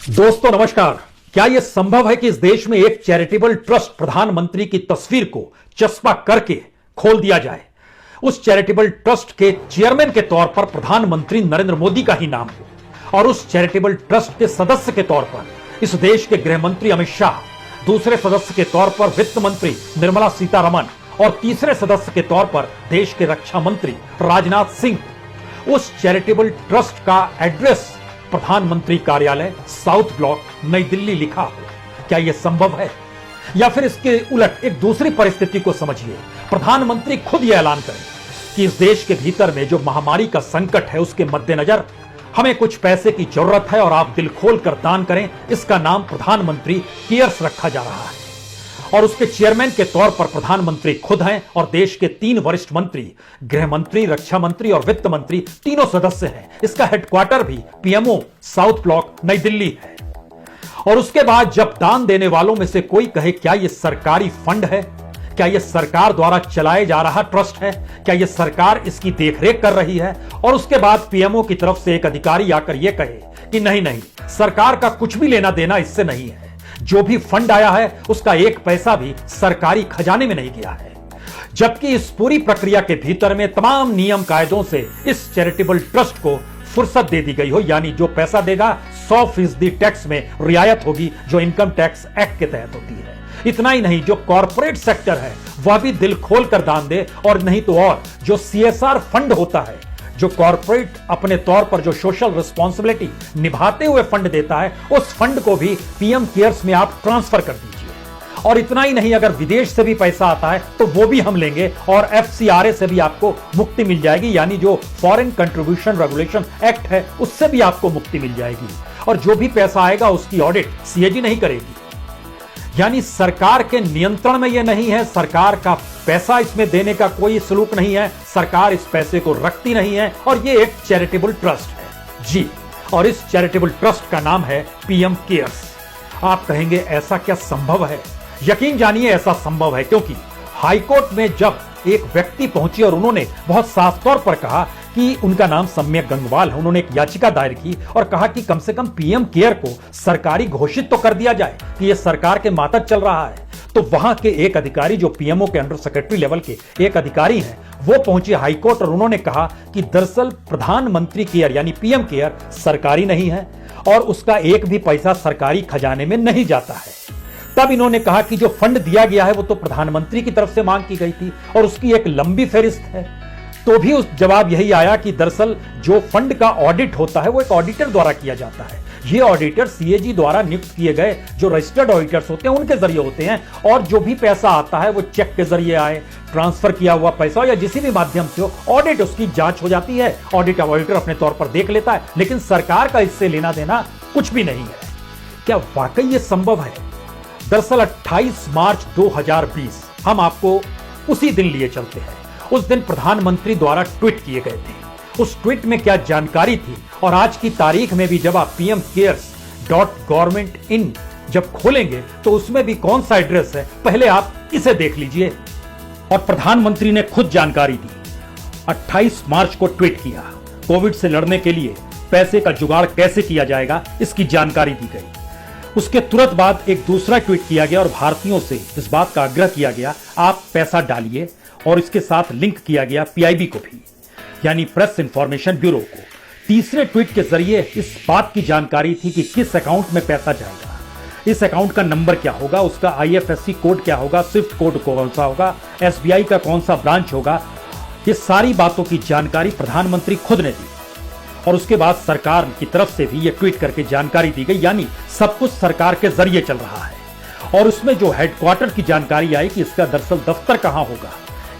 दोस्तों नमस्कार। क्या यह संभव है कि इस देश में एक चैरिटेबल ट्रस्ट प्रधानमंत्री की तस्वीर को चस्पा करके खोल दिया जाए, उस चैरिटेबल ट्रस्ट के चेयरमैन के तौर पर प्रधानमंत्री नरेंद्र मोदी का ही नाम हो और उस चैरिटेबल ट्रस्ट के सदस्य के तौर पर इस देश के गृह मंत्री अमित शाह, दूसरे सदस्य के तौर पर वित्त मंत्री निर्मला सीतारमण और तीसरे सदस्य के तौर पर देश के रक्षा मंत्री राजनाथ सिंह, उस चैरिटेबल ट्रस्ट का एड्रेस प्रधानमंत्री कार्यालय साउथ ब्लॉक नई दिल्ली लिखा हो? क्या यह संभव है? या फिर इसके उलट एक दूसरी परिस्थिति को समझिए, प्रधानमंत्री खुद यह ऐलान करें कि इस देश के भीतर में जो महामारी का संकट है उसके मद्देनजर हमें कुछ पैसे की जरूरत है और आप दिल खोलकर दान करें। इसका नाम प्रधानमंत्री केयर्स रखा जा रहा है और उसके चेयरमैन के तौर पर प्रधानमंत्री खुद हैं और देश के 3 वरिष्ठ मंत्री, गृह मंत्री, रक्षा मंत्री और वित्त मंत्री तीनों सदस्य हैं। इसका हेडक्वार्टर भी पीएमओ साउथ ब्लॉक नई दिल्ली है। और उसके बाद जब दान देने वालों में से कोई कहे क्या यह सरकारी फंड है, क्या यह सरकार द्वारा चलाए जा रहा ट्रस्ट है, क्या यह सरकार इसकी देखरेख कर रही है, और उसके बाद पीएमओ की तरफ से एक अधिकारी आकर यह कहे कि नहीं नहीं, सरकार का कुछ भी लेना देना इससे नहीं है, जो भी फंड आया है उसका एक पैसा भी सरकारी खजाने में नहीं गया है। जबकि इस पूरी प्रक्रिया के भीतर में तमाम नियम कायदों से इस चैरिटेबल ट्रस्ट को फुर्सत दे दी गई हो, यानी जो पैसा देगा 100% टैक्स में रियायत होगी जो इनकम टैक्स एक्ट के तहत होती है। इतना ही नहीं, जो कॉर्पोरेट सेक्टर है वह भी दिल खोल कर दान दे, और नहीं तो और जो सीएसआर फंड होता है, जो कॉर्पोरेट अपने तौर पर जो सोशल रिस्पॉन्सिबिलिटी निभाते हुए फंड देता है, उस फंड को भी पीएम केयर्स में आप ट्रांसफर कर दीजिए। और इतना ही नहीं, अगर विदेश से भी पैसा आता है तो वो भी हम लेंगे और एफसीआरए से भी आपको मुक्ति मिल जाएगी, यानी जो फॉरेन कंट्रीब्यूशन रेगुलेशन एक्ट है उससे भी आपको मुक्ति मिल जाएगी। और जो भी पैसा आएगा उसकी ऑडिट सीएजी नहीं करेगी। यानी सरकार के नियंत्रण में यह नहीं है, सरकार का पैसा इसमें देने का कोई सलूक नहीं है, सरकार इस पैसे को रखती नहीं है, और यह एक चैरिटेबल ट्रस्ट है जी। और इस चैरिटेबल ट्रस्ट का नाम है पीएम केयर्स। आप कहेंगे ऐसा क्या संभव है? यकीन जानिए ऐसा संभव है, क्योंकि हाईकोर्ट में जब एक व्यक्ति पहुंचे और उन्होंने बहुत साफ तौर पर कहा कि उनका नाम सम्यक गंगवाल है, उन्होंने एक याचिका दायर की और कहा कि कम से कम पीएम केयर को सरकारी घोषित तो कर दिया जाए कि यह सरकार के मातहत चल रहा है। तो वहां के एक अधिकारी, जो पीएमओ के अंडर सेक्रेटरी लेवल के एक अधिकारी हैं, वो पहुंचे हाईकोर्ट और उन्होंने कहा कि दरअसल प्रधानमंत्री केयर यानी पीएम केयर सरकारी नहीं है और उसका एक भी पैसा सरकारी खजाने में नहीं जाता है। तब इन्होंने कहा कि जो फंड दिया गया है वो तो प्रधानमंत्री की तरफ से मांग की गई थी और उसकी एक लंबी फहरिस्त है। तो भी उस जवाब यही आया कि दरअसल जो फंड का ऑडिट होता है वो एक ऑडिटर द्वारा किया जाता है। ये ऑडिटर सीएजी द्वारा नियुक्त किए गए जो रजिस्टर्ड ऑडिटर्स होते हैं उनके जरिए होते हैं, और जो भी पैसा आता है वो चेक के जरिए आए, ट्रांसफर किया हुआ पैसा या जिसी भी माध्यम से हो, ऑडिट उसकी जांच हो जाती है, ऑडिटर अपने तौर पर देख लेता है, लेकिन सरकार का इससे लेना देना कुछ भी नहीं है। क्या वाकई ये संभव है? दरअसल 28 मार्च 2020 हम आपको उसी दिन लिए चलते हैं। उस दिन प्रधानमंत्री द्वारा ट्वीट किए गए थे। उस ट्वीट में क्या जानकारी थी, और आज की तारीख में भी जब आप pmcares.government.in जब खोलेंगे तो उसमें भी कौन सा एड्रेस है, पहले आप इसे देख लीजिए। और प्रधानमंत्री ने खुद जानकारी दी, 28 मार्च को ट्वीट किया, कोविड से लड़ने के लिए पैसे का जुगाड़ कैसे किया जाएगा इसकी जानकारी दी गई। उसके तुरंत बाद एक दूसरा ट्वीट किया गया और भारतीयों से इस बात का आग्रह किया गया आप पैसा डालिए, और इसके साथ लिंक किया गया पीआईबी को भी, यानी प्रेस इंफॉर्मेशन ब्यूरो को। तीसरे ट्वीट के जरिए इस बात की जानकारी थी कि किस अकाउंट में पैसा जाएगा, इस अकाउंट का नंबर क्या होगा, उसका आईएफएससी कोड क्या होगा, स्विफ्ट कोड कौन सा होगा, एसबीआई का कौन सा ब्रांच होगा। ये सारी बातों की जानकारी प्रधानमंत्री खुद ने दी और उसके बाद सरकार की तरफ से भी ये ट्वीट करके जानकारी दी गई, यानी सब कुछ सरकार के जरिए चल रहा है। और उसमें जो हेडक्वार्टर की जानकारी आई कि इसका दरअसल दफ्तर कहां होगा,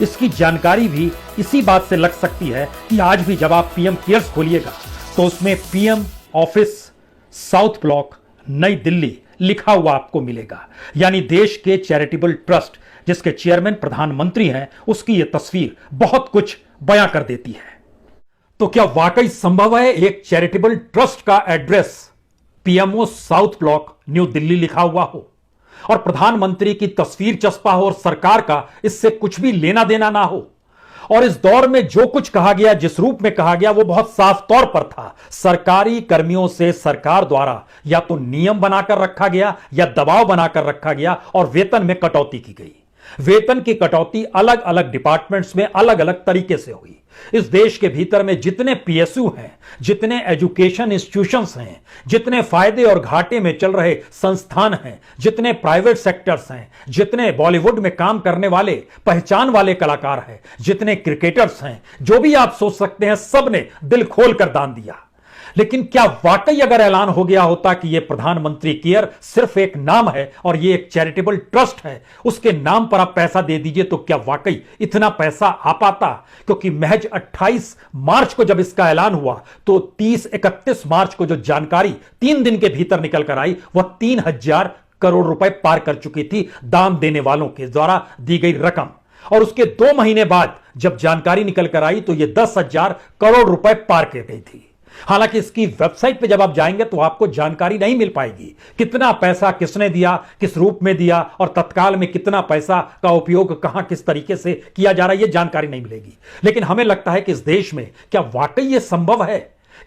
इसकी जानकारी भी इसी बात से लग सकती है कि आज भी जब आप पीएम केयर्स खोलिएगा तो उसमें पीएम ऑफिस साउथ ब्लॉक नई दिल्ली लिखा हुआ आपको मिलेगा। यानी देश के चैरिटेबल ट्रस्ट जिसके चेयरमैन प्रधानमंत्री हैं उसकी यह तस्वीर बहुत कुछ बयां कर देती है। तो क्या वाकई संभव है एक चैरिटेबल ट्रस्ट का address PMO south block new Delhi लिखा हुआ हो और प्रधानमंत्री की तस्वीर चस्पा हो और सरकार का इससे कुछ भी लेना देना ना हो? और इस दौर में जो कुछ कहा गया, जिस रूप में कहा गया, वो बहुत साफ तौर पर था। सरकारी कर्मियों से सरकार द्वारा या तो नियम बनाकर रखा गया या दबाव बनाकर रखा गया और वेतन में कटौती की गई। वेतन की कटौती अलग अलग डिपार्टमेंट्स में अलग अलग तरीके से हुई। इस देश के भीतर में जितने पीएसयू हैं, जितने एजुकेशन इंस्टीट्यूशंस हैं, जितने फायदे और घाटे में चल रहे संस्थान हैं, जितने प्राइवेट सेक्टर्स हैं, जितने बॉलीवुड में काम करने वाले पहचान वाले कलाकार हैं, जितने क्रिकेटर्स हैं, जो भी आप सोच सकते हैं, सब ने दिल खोलकर दान दिया। लेकिन क्या वाकई अगर ऐलान हो गया होता कि यह प्रधानमंत्री केयर सिर्फ एक नाम है और यह एक चैरिटेबल ट्रस्ट है, उसके नाम पर आप पैसा दे दीजिए, तो क्या वाकई इतना पैसा आ पाता? क्योंकि महज 28 मार्च को जब इसका ऐलान हुआ तो 30-31 मार्च को जो जानकारी 3 दिन के भीतर निकल कर आई, वह 3,000 करोड़ रुपए पार कर चुकी थी दान देने वालों के द्वारा दी गई रकम। और उसके 2 महीने बाद जब जानकारी निकल कर आई तो यह 10,000 करोड़ रुपए पार कर गई थी। हालांकि इसकी वेबसाइट पे जब आप जाएंगे तो आपको जानकारी नहीं मिल पाएगी, कितना पैसा किसने दिया, किस रूप में दिया और तत्काल में कितना पैसा का उपयोग कहां किस तरीके से किया जा रहा है, यह जानकारी नहीं मिलेगी। लेकिन हमें लगता है कि इस देश में क्या वाकई यह संभव है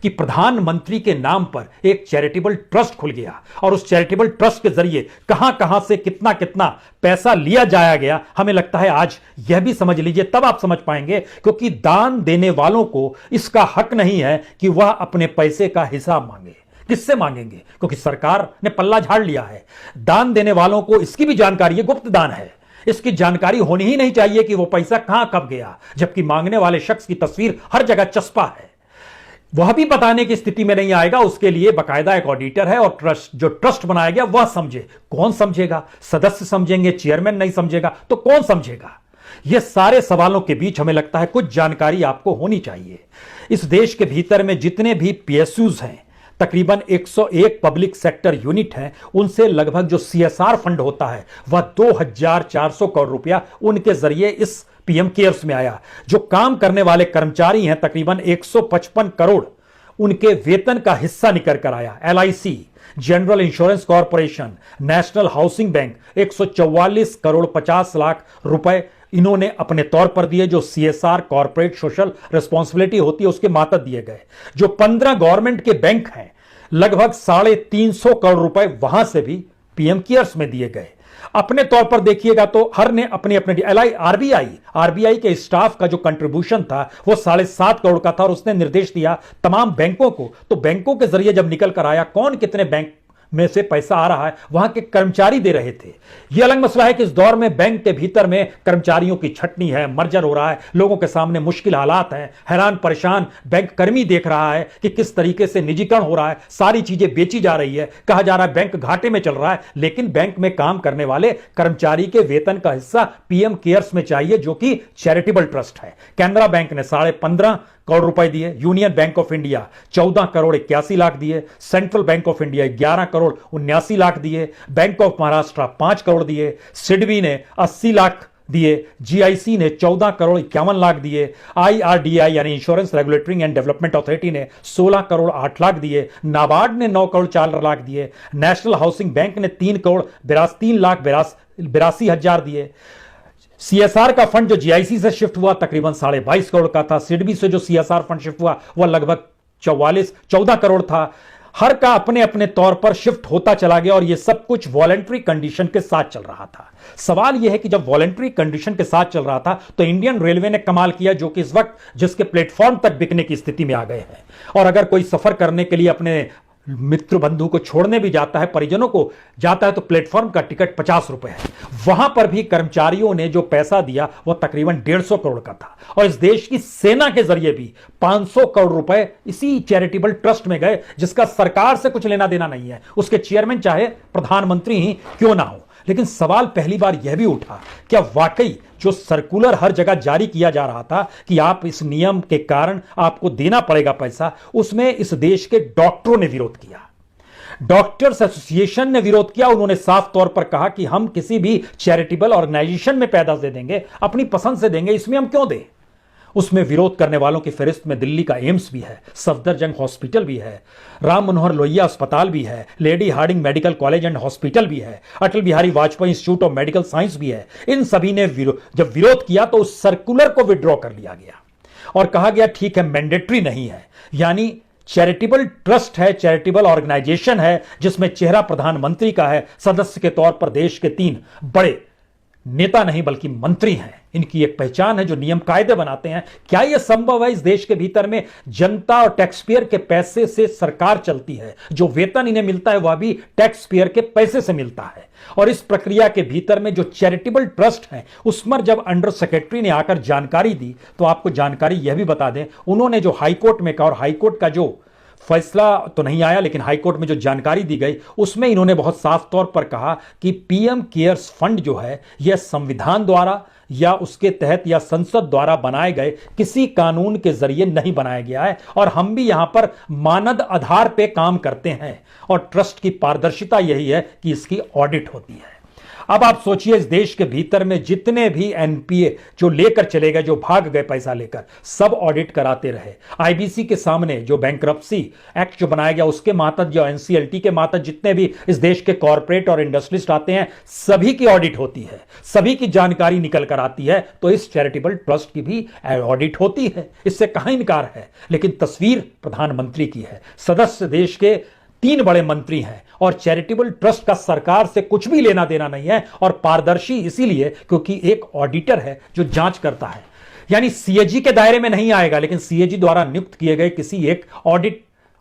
कि प्रधानमंत्री के नाम पर एक चैरिटेबल ट्रस्ट खुल गया और उस चैरिटेबल ट्रस्ट के जरिए कहां कहां से कितना कितना पैसा लिया जाया गया। हमें लगता है आज यह भी समझ लीजिए, तब आप समझ पाएंगे, क्योंकि दान देने वालों को इसका हक नहीं है कि वह अपने पैसे का हिसाब मांगे। किससे मांगेंगे? क्योंकि सरकार ने पल्ला झाड़ लिया है। दान देने वालों को इसकी भी जानकारी है, गुप्त दान है, इसकी जानकारी होनी ही नहीं चाहिए कि वो पैसा कहां कब गया, जबकि मांगने वाले शख्स की तस्वीर हर जगह चस्पा है। वह भी बताने की स्थिति में नहीं आएगा, उसके लिए बकायदा एक ऑडिटर है और जो ट्रस्ट बनाया गया वह समझे। कौन समझेगा? सदस्य समझेंगे, चेयरमैन नहीं समझेगा तो कौन समझेगा? यह सारे सवालों के बीच हमें लगता है कुछ जानकारी आपको होनी चाहिए। इस देश के भीतर में जितने भी पीएसयूज हैं, तकरीबन 101 पब्लिक सेक्टर यूनिट हैं, उनसे लगभग जो सीएसआर फंड होता है वह 2,400 करोड़ रुपया उनके जरिए इस पीएम केयर्स में आया। जो काम करने वाले कर्मचारी हैं, तकरीबन 155 करोड़ उनके वेतन का हिस्सा निकल कर आया। LIC, general insurance corporation, national housing bank 144 crore 50 lakh रुपए इन्होंने अपने तौर पर दिए, जो सीएसआर कॉर्पोरेट सोशल रिस्पॉन्सिबिलिटी होती है उसके मातहत दिए गए। जो 15 गवर्नमेंट के बैंक हैं, लगभग 350 करोड़ रुपए वहां से भी पीएम केयर्स में दिए गए। अपने तौर पर देखिएगा तो हर ने अपने अपने आरबीआई के स्टाफ का जो कंट्रीब्यूशन था वो 7.5 करोड़ का था और उसने निर्देश दिया तमाम बैंकों को। तो बैंकों के जरिए जब निकल कर आया कौन कितने बैंक में से पैसा आ रहा है, वहां के कर्मचारी दे रहे थे। यह अलग मसला है कि इस दौर में बैंक के भीतर में कर्मचारियों की छटनी है, मर्जर हो रहा है, लोगों के सामने मुश्किल हालात हैं, हैरान परेशान बैंक कर्मी देख रहा है कि किस तरीके से निजीकरण हो रहा है, सारी चीजें बेची जा रही है, कहा जा रहा है बैंक घाटे में चल रहा है। लेकिन बैंक में काम करने वाले कर्मचारी के वेतन का हिस्सा पीएम केयर्स में चाहिए, जो कि चैरिटेबल ट्रस्ट है। कैनरा बैंक ने 15.5 करोड़ रुपए दिए, Union Bank of India 14 crore 81 lakh दिए, Central Bank of India 11 crore 79 lakh दिए, बैंक ऑफ महाराष्ट्र 5 करोड़ दिए, सिडबी ने 80 लाख दिए, जीआईसी ने 14 करोड़ 51 लाख दिए, आईआरडीआई यानी insurance regulatory and development authority ने 16 करोड़ 8 लाख दिए, नाबार्ड ने 9 करोड़ 4 लाख दिए, नेशनल हाउसिंग बैंक ने 3 करोड़ 3 लाख 82 हजार दिए। सीएसआर का फंड जो जीआईसी से शिफ्ट हुआ तकरीबन 22.5 करोड़ का था। सिडबी से जो सीएसआर फंड शिफ्ट हुआ वह लगभग 14 करोड़ था। हर का अपने अपने तौर पर शिफ्ट होता चला गया और यह सब कुछ वॉलंटरी कंडीशन के साथ चल रहा था। सवाल यह है कि जब वॉलंटरी कंडीशन के साथ चल रहा था तो इंडियन रेलवे ने कमाल किया, जो कि इस वक्त जिसके प्लेटफॉर्म तक बिकने की स्थिति में आ गए हैं। और अगर कोई सफर करने के लिए अपने मित्र बंधु को छोड़ने भी जाता है, परिजनों को जाता है, तो प्लेटफॉर्म का टिकट 50 रुपए है। वहां पर भी कर्मचारियों ने जो पैसा दिया वह तकरीबन 150 करोड़ का था। और इस देश की सेना के जरिए भी 500 करोड़ रुपए इसी चैरिटेबल ट्रस्ट में गए, जिसका सरकार से कुछ लेना देना नहीं है, उसके चेयरमैन चाहे प्रधानमंत्री ही क्यों ना हो। लेकिन सवाल पहली बार यह भी उठा, क्या वाकई जो सर्कुलर हर जगह जारी किया जा रहा था कि आप इस नियम के कारण आपको देना पड़ेगा पैसा, उसमें इस देश के डॉक्टरों ने विरोध किया। डॉक्टर्स एसोसिएशन ने विरोध किया। उन्होंने साफ तौर पर कहा कि हम किसी भी चैरिटेबल ऑर्गेनाइजेशन में पैसा दे देंगे, अपनी पसंद से देंगे, इसमें हम क्यों दें। उसमें विरोध करने वालों की फहरिस्त में दिल्ली का एम्स भी है, सफदरजंग हॉस्पिटल भी है, राम मनोहर लोहिया अस्पताल भी है, Lady Hardinge Medical College and Hospital भी है, Atal Bihari Vajpayee Institute of Medical Science भी है। इन सभी ने जब विरोध किया तो उस सर्कुलर को विड्रॉ कर लिया गया और कहा गया ठीक है, मैंडेटरी नहीं है। यानी चैरिटेबल ट्रस्ट है, चैरिटेबल ऑर्गेनाइजेशन है, जिसमें चेहरा प्रधानमंत्री का है, सदस्य के तौर पर देश के 3 बड़े नेता नहीं बल्कि मंत्री हैं। इनकी एक पहचान है जो नियम कायदे बनाते हैं। क्या यह संभव है इस देश के भीतर में जनता और टैक्स पेयर के पैसे से सरकार चलती है, जो वेतन इन्हें मिलता है वह भी टैक्स पेयर के पैसे से मिलता है। और इस प्रक्रिया के भीतर में जो चैरिटेबल ट्रस्ट है उस पर जब अंडर सेक्रेटरी ने आकर जानकारी दी तो आपको जानकारी यह भी बता दें, उन्होंने जो हाईकोर्ट में कहा और हाईकोर्ट का जो फैसला तो नहीं आया लेकिन हाईकोर्ट में जो जानकारी दी गई उसमें इन्होंने बहुत साफ तौर पर कहा कि पीएम केयर्स फंड जो है यह संविधान द्वारा या उसके तहत या संसद द्वारा बनाए गए किसी कानून के जरिए नहीं बनाया गया है और हम भी यहां पर मानद आधार पे काम करते हैं और ट्रस्ट की पारदर्शिता यही है कि इसकी ऑडिट होती है। अब आप सोचिए इस देश के भीतर में जितने भी एनपीए जो लेकर चले गए, जो भाग गए पैसा लेकर, सब ऑडिट कराते रहे। आईबीसी के सामने जो बैंक्रप्सी एक्ट जो बनाया गया उसके मातहत, जो एनसीएलटी के मातहत जितने भी इस देश के कॉर्पोरेट और इंडस्ट्रियलिस्ट आते हैं सभी की ऑडिट होती है, सभी की जानकारी निकल कर आती है। तो इस चैरिटेबल ट्रस्ट की भी ऑडिट होती है, इससे कहां इनकार है। लेकिन तस्वीर प्रधानमंत्री की है, सदस्य देश के 3 बड़े मंत्री हैं और चैरिटेबल ट्रस्ट का सरकार से कुछ भी लेना देना नहीं है और पारदर्शी इसीलिए क्योंकि एक ऑडिटर है जो जांच करता है। यानी सीएजी के दायरे में नहीं आएगा लेकिन सीएजी द्वारा नियुक्त किए गए किसी एक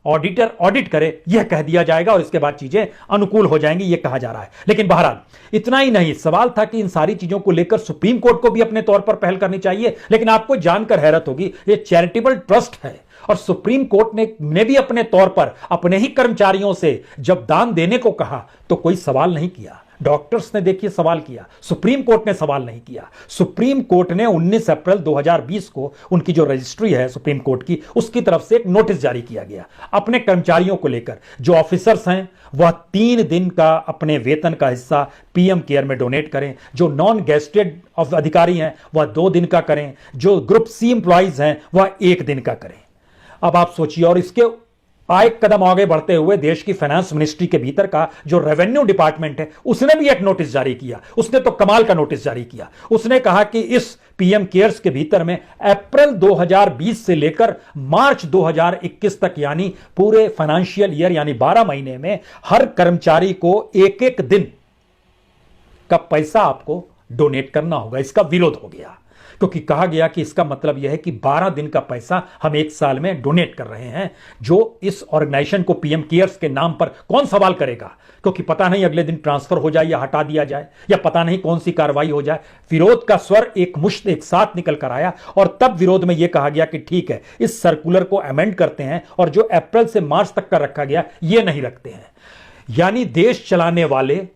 ऑडिटर ऑडिट करे यह कह दिया जाएगा और इसके बाद चीजें अनुकूल हो जाएंगी, यह कहा जा रहा है। लेकिन बहरहाल इतना ही नहीं, सवाल था कि इन सारी चीजों को लेकर सुप्रीम कोर्ट को भी अपने तौर पर पहल करनी चाहिए। लेकिन आपको जानकर हैरत होगी यह चैरिटेबल ट्रस्ट है और सुप्रीम कोर्ट ने भी अपने तौर पर अपने ही कर्मचारियों से जब दान देने को कहा तो कोई सवाल नहीं किया। डॉक्टर्स ने देखिए सवाल किया, सुप्रीम कोर्ट ने सवाल नहीं किया। सुप्रीम कोर्ट ने 19 अप्रैल 2020 को उनकी जो रजिस्ट्री है सुप्रीम कोर्ट की, उसकी तरफ से एक नोटिस जारी किया गया अपने कर्मचारियों को लेकर। जो ऑफिसर्स हैं वह 3 दिन का अपने वेतन का हिस्सा पीएम केयर में डोनेट करें, जो नॉन गेस्टेड अधिकारी हैं वह 2 दिन का करें, जो ग्रुप सी एम्प्लॉइज हैं वह 1 दिन का करें। अब आप सोचिए, और इसके एक कदम आगे बढ़ते हुए देश की फाइनेंस मिनिस्ट्री के भीतर का जो रेवेन्यू डिपार्टमेंट है उसने भी एक नोटिस जारी किया। उसने तो कमाल का नोटिस जारी किया। उसने कहा कि इस पीएम केयर्स के भीतर में अप्रैल 2020 से लेकर मार्च 2021 तक यानी पूरे फाइनेंशियल ईयर यानी 12 महीने में हर कर्मचारी को 1-1 दिन का पैसा आपको डोनेट करना होगा। इसका विरोध हो गया क्योंकि कहा गया कि इसका मतलब यह है कि 12 दिन का पैसा हम 1 साल में डोनेट कर रहे हैं, जो इस ऑर्गेनाइजेशन को पीएम केयर्स के नाम पर कौन सवाल करेगा, क्योंकि पता नहीं अगले दिन ट्रांसफर हो जाए या हटा दिया जाए या पता नहीं कौन सी कार्रवाई हो जाए। विरोध का स्वर एक मुश्त एक साथ निकल कर आया और तब विरोध में यह कहा गया कि ठीक है, इस सर्कुलर को अमेंड करते हैं और जो अप्रैल से मार्च तक का रखा गया यह नहीं रखते हैं। यानी देश चलाने वाले,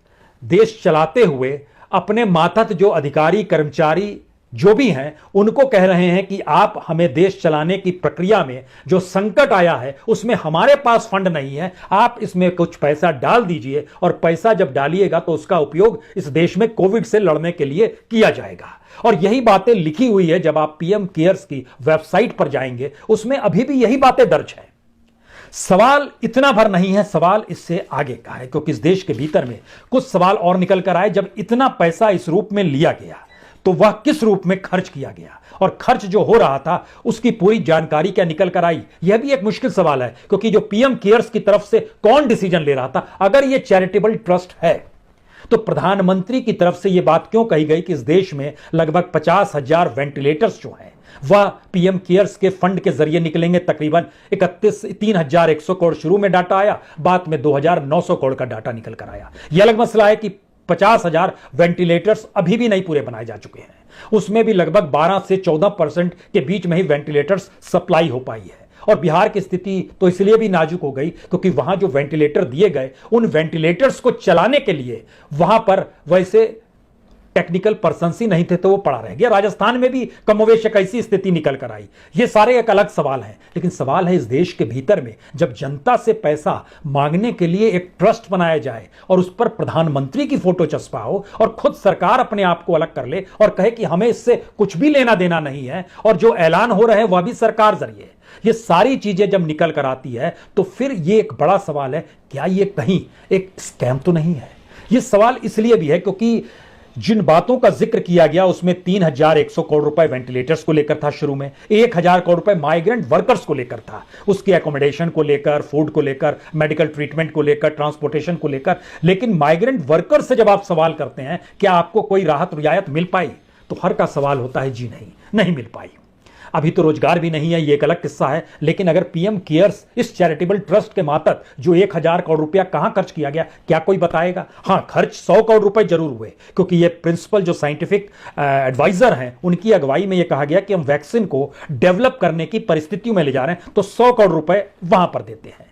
देश चलाते हुए अपने मातहत जो अधिकारी कर्मचारी जो भी हैं उनको कह रहे हैं कि आप हमें देश चलाने की प्रक्रिया में जो संकट आया है उसमें हमारे पास फंड नहीं है, आप इसमें कुछ पैसा डाल दीजिए और पैसा जब डालिएगा तो उसका उपयोग इस देश में कोविड से लड़ने के लिए किया जाएगा। और यही बातें लिखी हुई है, जब आप पीएम केयर्स की वेबसाइट पर जाएंगे उसमें अभी भी यही बातें दर्ज है। सवाल इतना भर नहीं है, सवाल इससे आगे का है क्योंकि इस देश के भीतर में कुछ सवाल और निकल कर आए। जब इतना पैसा इस रूप में लिया गया तो वह किस रूप में खर्च किया गया और खर्च जो हो रहा था उसकी पूरी जानकारी क्या निकल कर आई, यह भी एक मुश्किल सवाल है क्योंकि जो पीएम केयर्स की तरफ से कौन डिसीजन ले रहा था। अगर यह चैरिटेबल ट्रस्ट है तो प्रधानमंत्री की तरफ से यह बात क्यों कही गई कि इस देश में लगभग 50,000 वेंटिलेटर्स जो हैं वह पीएम केयर्स के फंड के जरिए निकलेंगे। तकरीबन 3,100 करोड़ शुरू में डाटा आया, बाद में 2,900 करोड़ का डाटा निकल कर आया। यह अलग मसला है कि 50,000 वेंटिलेटर्स अभी भी नहीं पूरे बनाए जा चुके हैं, उसमें भी लगभग 12 से 14% के बीच में ही वेंटिलेटर्स सप्लाई हो पाई है। और बिहार की स्थिति तो इसलिए भी नाजुक हो गई क्योंकि वहां जो वेंटिलेटर दिए गए उन वेंटिलेटर्स को चलाने के लिए वहां पर वैसे टेक्निकल पर्सन ही नहीं थे तो वो पड़ा रह गया। राजस्थान में भी कमोवेश एक ऐसी स्थिति निकल कर आई। ये सारे एक अलग सवाल हैं, लेकिन सवाल है इस देश के भीतर में जब जनता से पैसा मांगने के लिए एक ट्रस्ट बनाया जाए और उस पर प्रधानमंत्री की फोटो चस्पा हो और खुद सरकार अपने आप को अलग कर ले और कहे कि हमें इससे कुछ भी लेना देना नहीं है और जो ऐलान हो रहे हैं वह भी सरकार जरिए, ये सारी चीजें जब निकल कर आती है तो फिर ये एक बड़ा सवाल है, क्या ये कहीं एक स्कैम तो नहीं है? ये सवाल इसलिए भी है क्योंकि जिन बातों का जिक्र किया गया उसमें 3,100 करोड़ रुपए वेंटिलेटर्स को लेकर था, शुरू में 1,000 करोड़ रुपए माइग्रेंट वर्कर्स को लेकर था, उसके एकोमोडेशन को लेकर, फूड को लेकर, मेडिकल ट्रीटमेंट को लेकर, ट्रांसपोर्टेशन को लेकर। लेकिन माइग्रेंट वर्कर्स से जब आप सवाल करते हैं क्या आपको कोई राहत रियायत मिल पाई, तो हर का सवाल होता है जी नहीं मिल पाई। अभी तो रोजगार भी नहीं है, ये एक अलग किस्सा है। लेकिन अगर पीएम केयर्स इस चैरिटेबल ट्रस्ट के मातहत जो 1,000 करोड़ रुपया कहां खर्च किया गया, क्या कोई बताएगा? हां, खर्च 100 करोड़ रुपए जरूर हुए, क्योंकि ये प्रिंसिपल जो साइंटिफिक एडवाइजर हैं उनकी अगुवाई में ये कहा गया कि हम वैक्सीन को डेवलप करने की परिस्थितियों में ले जा रहे हैं, तो 100 करोड़ रुपए वहां पर देते हैं।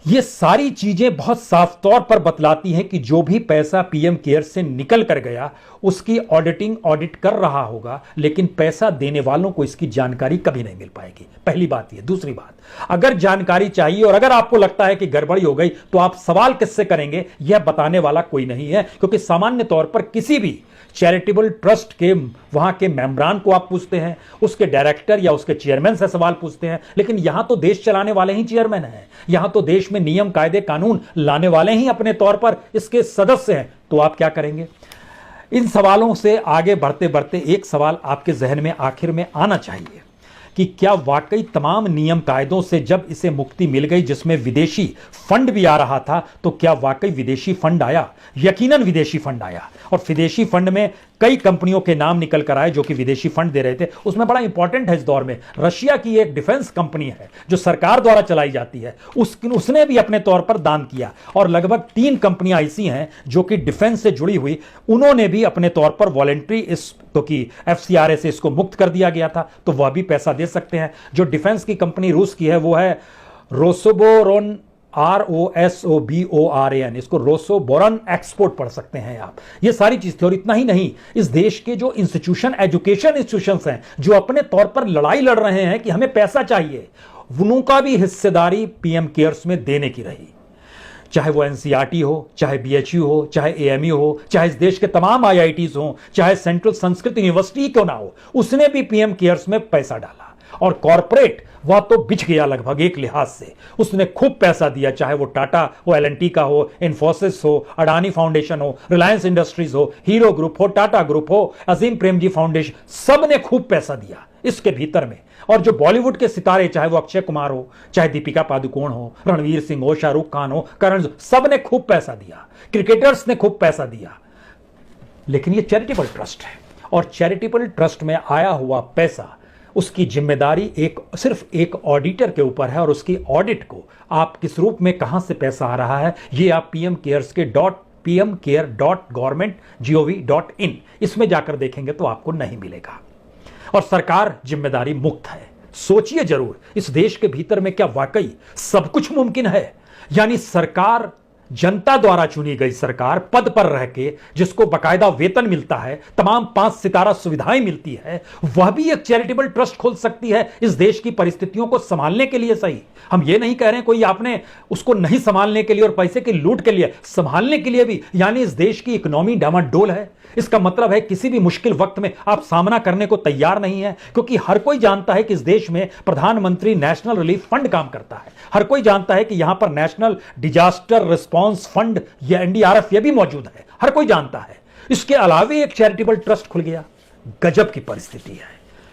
ये सारी चीजें बहुत साफ तौर पर बतलाती हैं कि जो भी पैसा पीएम केयर से निकल कर गया उसकी ऑडिट कर रहा होगा, लेकिन पैसा देने वालों को इसकी जानकारी कभी नहीं मिल पाएगी। पहली बात ये। दूसरी बात, अगर जानकारी चाहिए और अगर आपको लगता है कि गड़बड़ी हो गई तो आप सवाल किससे करेंगे? यह बताने वाला कोई नहीं है, क्योंकि सामान्य तौर पर किसी भी चैरिटेबल ट्रस्ट के वहां के मेंबरान को आप पूछते हैं, उसके डायरेक्टर या उसके चेयरमैन से सवाल पूछते हैं, लेकिन यहां तो देश चलाने वाले ही चेयरमैन हैं, यहां तो देश में नियम कायदे कानून लाने वाले ही अपने तौर पर इसके सदस्य हैं। तो आप क्या करेंगे? इन सवालों से आगे बढ़ते बढ़ते एक सवाल आपके जहन में आखिर में आना चाहिए कि क्या वाकई तमाम नियम कायदों से जब इसे मुक्ति मिल गई, जिसमें विदेशी फंड भी आ रहा था, तो क्या वाकई विदेशी फंड आया? यकीनन विदेशी फंड आया, और विदेशी फंड में कई कंपनियों के नाम निकल कर आए जो कि विदेशी फंड दे रहे थे। उसमें बड़ा इंपॉर्टेंट है इस दौर में रशिया की एक डिफेंस कंपनी है जो सरकार द्वारा चलाई जाती है, उसने भी अपने तौर पर दान किया, और लगभग 3 कंपनियां ऐसी हैं जो कि डिफेंस से जुड़ी हुई, उन्होंने भी अपने तौर पर वॉलेंट्री इस तो कि एफसीआरए से इसको मुक्त कर दिया गया था, तो वह भी पैसा दे सकते हैं। जो डिफेंस की कंपनी रूस की है वो है रोसोबोरोन, ROSOBORAN, इसको रोसोबोरन एक्सपोर्ट पढ़ सकते हैं आप। ये सारी चीज थी, और इतना ही नहीं, इस देश के जो इंस्टीट्यूशन, एजुकेशन इंस्टीट्यूशंस हैं जो अपने तौर पर लड़ाई लड़ रहे हैं कि हमें पैसा चाहिए, उनका भी हिस्सेदारी पीएम केयर्स में देने की रही। चाहे वो एनसीईआरटी हो, चाहे बीएचयू हो, चाहे एएमयू हो, चाहे इस देश के तमाम आईआईटीज हो, चाहे सेंट्रल संस्कृत यूनिवर्सिटी क्यों ना हो, उसने भी पीएम केयर्स में पैसा डाला। और कॉरपोरेट वह तो बिछ गया लगभग एक लिहाज से, उसने खूब पैसा दिया, चाहे वो टाटा हो, एलएनटी का हो, इन्फोसिस हो, अडानी फाउंडेशन हो, रिलायंस इंडस्ट्रीज हो, हीरो ग्रुप हो, टाटा ग्रुप हो, अजीम प्रेमजी फाउंडेशन, सब ने खूब पैसा दिया इसके भीतर में। और जो बॉलीवुड के सितारे, चाहे वो अक्षय कुमार हो, चाहे दीपिका पादुकोण हो, रणवीर सिंह हो, शाहरुख खान हो, करण, सब ने खूब पैसा दिया, क्रिकेटर्स ने खूब पैसा दिया। लेकिन ये चैरिटेबल ट्रस्ट है, और चैरिटेबल ट्रस्ट में आया हुआ पैसा, उसकी जिम्मेदारी सिर्फ एक ऑडिटर के ऊपर है, और उसकी ऑडिट को आप किस रूप में, कहां से पैसा आ रहा है, ये आप पीएम केयर्स के pmcare.government.gov.in इसमें जाकर देखेंगे तो आपको नहीं मिलेगा। और सरकार जिम्मेदारी मुक्त है। सोचिए जरूर, इस देश के भीतर में क्या वाकई सब कुछ मुमकिन है? यानी सरकार, जनता द्वारा चुनी गई सरकार, पद पर रह के जिसको बकायदा वेतन मिलता है, तमाम 5 सितारा सुविधाएं मिलती है, वह भी एक चैरिटेबल ट्रस्ट खोल सकती है इस देश की परिस्थितियों को संभालने के लिए। सही, हम ये नहीं कह रहे हैं कोई आपने उसको नहीं संभालने के लिए और पैसे की लूट के लिए, संभालने के लिए भी। यानी इस देश की इकोनॉमी डामाडोल है, इसका मतलब है किसी भी मुश्किल वक्त में आप सामना करने को तैयार नहीं है, क्योंकि हर कोई जानता है कि इस देश में प्रधानमंत्री नेशनल रिलीफ फंड काम करता है, हर कोई जानता है कि यहां पर नेशनल डिजास्टर रिस्पांस फंड या एनडीआरएफ ये भी मौजूद है, हर कोई जानता है। इसके अलावे एक चैरिटेबल ट्रस्ट खुल गया, गजब की परिस्थिति है,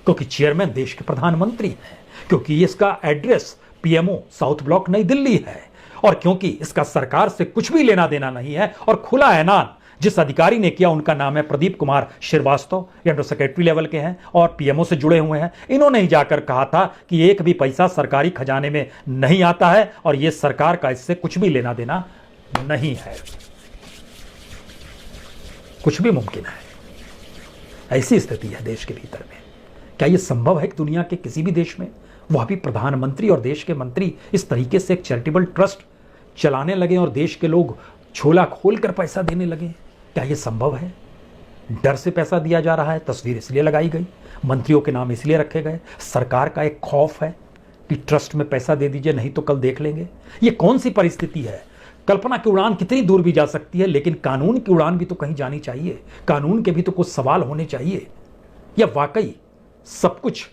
क्योंकि चेयरमैन देश के प्रधानमंत्री हैं, क्योंकि इसका एड्रेस पीएमओ साउथ ब्लॉक नई दिल्ली है, और क्योंकि इसका सरकार से कुछ भी लेना देना नहीं है, और खुला ऐलान जिस अधिकारी ने किया उनका नाम है प्रदीप कुमार श्रीवास्तव, ये अंडर सेक्रेटरी लेवल के हैं और पीएमओ से जुड़े हुए हैं। इन्होंने ही जाकर कहा था कि एक भी पैसा सरकारी खजाने में नहीं आता है, और यह सरकार का इससे कुछ भी लेना देना नहीं है। कुछ भी मुमकिन है, ऐसी स्थिति है देश के भीतर में। क्या यह संभव है कि दुनिया के किसी भी देश में, वह भी प्रधानमंत्री और देश के मंत्री, इस तरीके से एक चैरिटेबल ट्रस्ट चलाने लगे और देश के लोग झोला खोलकर पैसा देने लगे? क्या यह संभव है? डर से पैसा दिया जा रहा है, तस्वीर इसलिए लगाई गई, मंत्रियों के नाम इसलिए रखे गए, सरकार का एक खौफ है कि ट्रस्ट में पैसा दे दीजिए नहीं तो कल देख लेंगे। ये कौन सी परिस्थिति है? कल्पना की उड़ान कितनी दूर भी जा सकती है, लेकिन कानून की उड़ान भी तो कहीं जानी चाहिए, कानून के भी तो कुछ सवाल होने चाहिए। या वाकई सब कुछ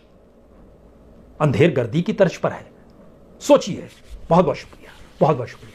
अंधेर गर्दी की तर्ज पर है? सोचिए। बहुत बहुत शुक्रिया, बहुत बहुत शुक्रिया।